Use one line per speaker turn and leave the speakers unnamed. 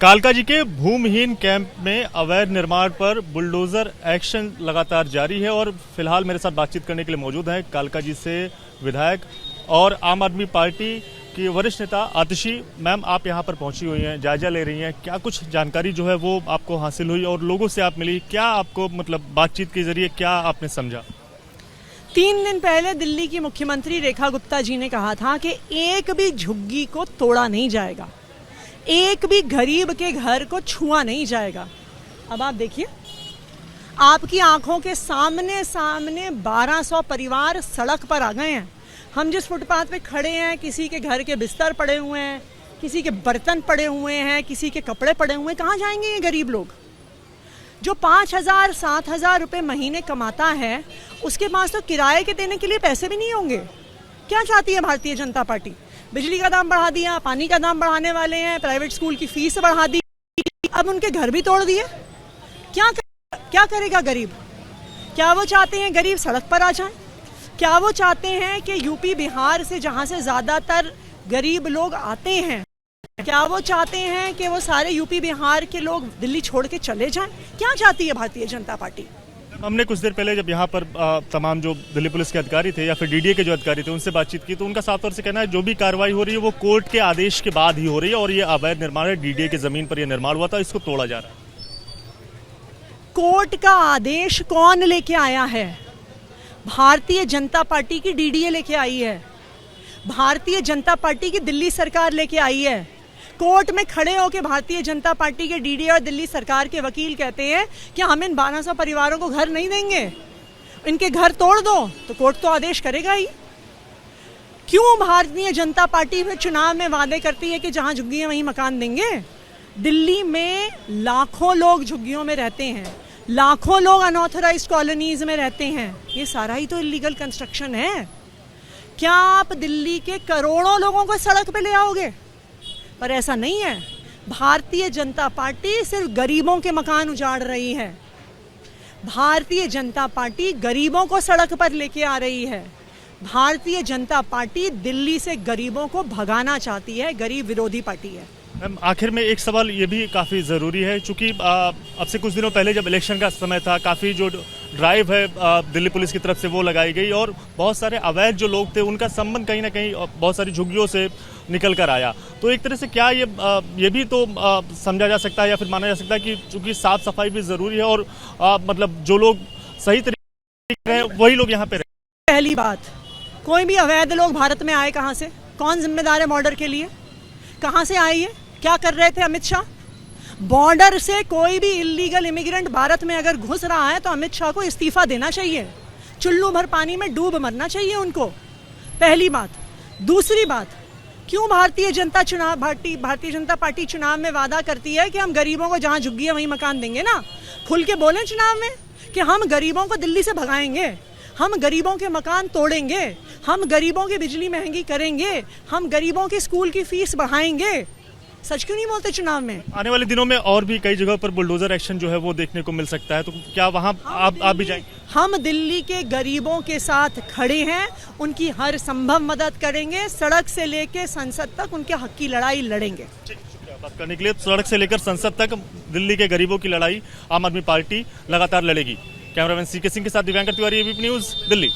कालका जी के भूमिहीन कैंप में अवैध निर्माण पर बुलडोजर एक्शन लगातार जारी है और फिलहाल मेरे साथ बातचीत करने के लिए मौजूद हैं कालका जी से विधायक और आम आदमी पार्टी की वरिष्ठ नेता आतिशी मैम। आप यहां पर पहुंची हुई हैं, जायजा ले रही हैं, क्या कुछ जानकारी जो है वो आपको हासिल हुई और लोगों से आप मिली, क्या आपको मतलब बातचीत के जरिए क्या आपने समझा?
3 दिन पहले दिल्ली की मुख्यमंत्री रेखा गुप्ता जी ने कहा था कि एक भी झुग्गी को तोड़ा नहीं जाएगा, एक भी गरीब के घर को छुआ नहीं जाएगा। अब आप देखिए, आपकी आंखों के सामने 1200 परिवार सड़क पर आ गए हैं। हम जिस फुटपाथ पे खड़े हैं, किसी के घर के बिस्तर पड़े हुए हैं, किसी के बर्तन पड़े हुए हैं, किसी के कपड़े पड़े हुए हैं। कहाँ जाएंगे ये गरीब लोग? जो 5,000-7,000 रुपये महीने कमाता है, उसके पास तो किराए के देने के लिए पैसे भी नहीं होंगे। क्या चाहती है भारतीय जनता पार्टी? बिजली का दाम बढ़ा दिया, पानी का दाम बढ़ाने वाले हैं, प्राइवेट स्कूल की फीस बढ़ा दी, अब उनके घर भी तोड़ दिए। क्या करेगा गरीब? क्या वो चाहते हैं गरीब सड़क पर आ जाएं? क्या वो चाहते हैं कि यूपी बिहार से, जहां से ज्यादातर गरीब लोग आते हैं, क्या वो चाहते हैं कि वो सारे यूपी बिहार के लोग दिल्ली छोड़ के चले जाएं? क्या चाहती है भारतीय जनता पार्टी?
हमने कुछ देर पहले जब यहाँ पर तमाम जो दिल्ली पुलिस के अधिकारी थे या फिर डीडीए के जो अधिकारी थे उनसे बातचीत की, तो उनका साफ तौर से कहना है जो भी कार्रवाई हो रही है वो कोर्ट के आदेश के बाद ही हो रही है और ये अवैध निर्माण है, डीडीए की जमीन पर यह निर्माण हुआ था, इसको तोड़ा जा रहा है।
कोर्ट का आदेश कौन लेके आया है? भारतीय जनता पार्टी की डीडीए लेके आई है, भारतीय जनता पार्टी की दिल्ली सरकार लेके आई है। कोर्ट में खड़े होकर भारतीय जनता पार्टी के डीडीए और दिल्ली सरकार के वकील कहते हैं कि हम इन 1200 परिवारों को घर नहीं देंगे, इनके घर तोड़ दो, तो कोर्ट तो आदेश करेगा ही। क्यों भारतीय जनता पार्टी फिर चुनाव में वादे करती है कि जहां झुग्गियां वहीं मकान देंगे? दिल्ली में लाखों लोग झुग्गियों में रहते हैं, लाखों लोग अनऑथराइज्ड कॉलोनीज में रहते हैं। ये सारा ही तो इलीगल कंस्ट्रक्शन है। क्या आप दिल्ली के करोड़ों लोगों को सड़क पे ले आओगे? पर ऐसा नहीं है। भारतीय जनता पार्टी सिर्फ गरीबों के मकान उजाड़ रही है, भारतीय जनता पार्टी गरीबों को सड़क पर लेके आ रही है, भारतीय जनता पार्टी दिल्ली से गरीबों को भगाना चाहती है, गरीब विरोधी पार्टी है।
आखिर में एक सवाल ये भी काफ़ी ज़रूरी है, चूँकि अब से कुछ दिनों पहले जब इलेक्शन का समय था, काफ़ी जो ड्राइव है दिल्ली पुलिस की तरफ से वो लगाई गई और बहुत सारे अवैध जो लोग थे उनका संबंध कहीं ना कहीं बहुत सारी झुग्गियों से निकल कर आया। तो एक तरह से क्या ये भी तो समझा जा सकता है या फिर माना जा सकता है कि चूँकि साफ सफाई भी ज़रूरी है और मतलब जो लोग सही तरीके से वही लोग यहाँ पे रहे।
पहली बात, कोई भी अवैध लोग भारत में आए कहाँ से? कौन जिम्मेदार है बॉर्डर के लिए? कहाँ से आए ये? क्या कर रहे थे अमित शाह? बॉर्डर से कोई भी इलीगल इमिग्रेंट भारत में अगर घुस रहा है तो अमित शाह को इस्तीफा देना चाहिए, चुल्लू भर पानी में डूब मरना चाहिए उनको। पहली बात। दूसरी बात, क्यों भारतीय जनता पार्टी चुनाव में वादा करती है कि हम गरीबों को जहां झुग्गी है वहीं मकान देंगे ना? खुल के बोले चुनाव में कि हम गरीबों को दिल्ली से भगाएंगे, हम गरीबों के मकान तोड़ेंगे, हम गरीबों की बिजली महंगी करेंगे, हम गरीबों की स्कूल की फीस बढ़ाएंगे। सच क्यों नहीं बोलते चुनाव में? आने
वाले दिनों में और भी कई जगह पर बुलडोजर एक्शन जो है वो देखने को मिल सकता है, तो क्या वहां आप भी जाएंगे?
हम दिल्ली के गरीबों के साथ खड़े हैं, उनकी हर संभव मदद करेंगे, सड़क से लेकर संसद तक उनके हक की लड़ाई लड़ेंगे।
शुक्रिया बात करने के लिए। सड़क से लेकर संसद तक दिल्ली के गरीबों की लड़ाई आम आदमी पार्टी लगातार लड़ेगी। कैमरामैन सीके सिंह के साथ दिव्यांकर तिवारी, एबीपी न्यूज, दिल्ली।